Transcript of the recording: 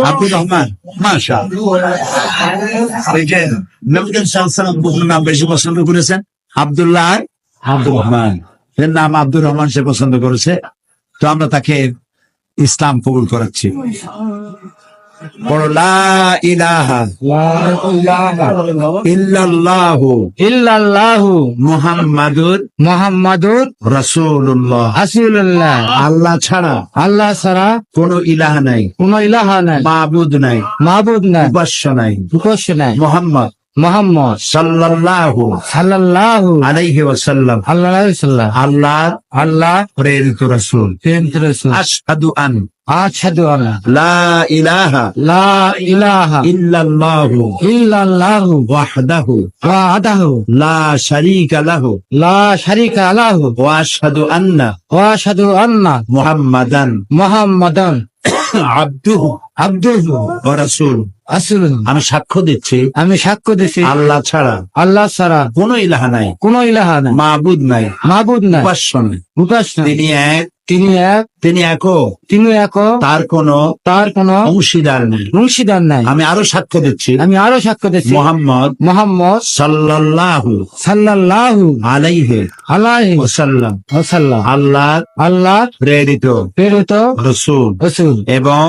আব্দুর রহমান, মাশাআল্লাহ। এই যে নবী করিম সাল্লাল্লাহু আলাইহি ওয়াসাল্লাম কোন নাম বেশি পছন্দ করেছেন? আব্দুল্লাহ আর আব্দুর রহমান। এর নাম আব্দুর রহমান সে পছন্দ করেছে, তো আমরা তাকে ইসলাম কবুল করাচ্ছি। বড় লা ইলাহা ইল্লাল্লাহু ইল্লাল্লাহু মুহাম্মাদুর মুহাম্মাদুর রাসূলুল্লাহ। রাসূলুল্লাহ। আল্লাহ ছাড়া আল্লাহ ছাড়া কোন ইলাহা নাই, কোন ইলাহা নাই, মাবুদ নাই, মাবুদ নাই, উপাস্য নাই। উপাস্য নাই। মুহাম্মদ মুহাম্মদ সাল্লাল্লাহু সাল্লাল্লাহু আলাইহি ওয়াসাল্লাম আলাইহি ওয়াসাল্লাম আল্লাহর আল্লাহ প্রেরিত রাসূল। প্রেরিত রাসূল। আশহাদু আন আশহাদু আল্লা লা ইলাহা লা ইলাহা ইল্লাল্লাহু ইল্লাল্লাহু ওয়াহদাহু ওয়াহদাহু লা শারীকা লাহু লা শারীকা লাহু ওয়া আশহাদু আন্না ওয়া আশহাদু আন্না মুহাম্মাদান মুহাম্মাদান আবদুহু আবদুহু ওয়া রাসূলুহু। রাসূলুহু। আমি সাক্ষ্য দিচ্ছি আমি সাক্ষ্য দিছি আল্লাহ ছাড়া আল্লাহ ছাড়া কোন ইলাহা নাই, কোন ইলাহা নাই, মাবুদ নাই, মাবুদ নাই, উপাস্য নাই। উপাস্য নাই। তিনি এক, তিনি এক, তিনি একক, তিনি এক, তার কোন তার কোন অংশীদার নেই। অংশীদার নাই। আমি আরো সাক্ষ্য দিচ্ছি আমি আরো সাক্ষ্য দিচ্ছি মুহাম্মদ মুহাম্মদ সাল্লাল্লাহু সাল্লাল্লাহু আলাইহি আলাইহি ওয়াসাল্লাম ওয়াসাল্লাম আল্লাহর আল্লাহ প্রেরিত প্রেরিত রাসূল রাসূল এবং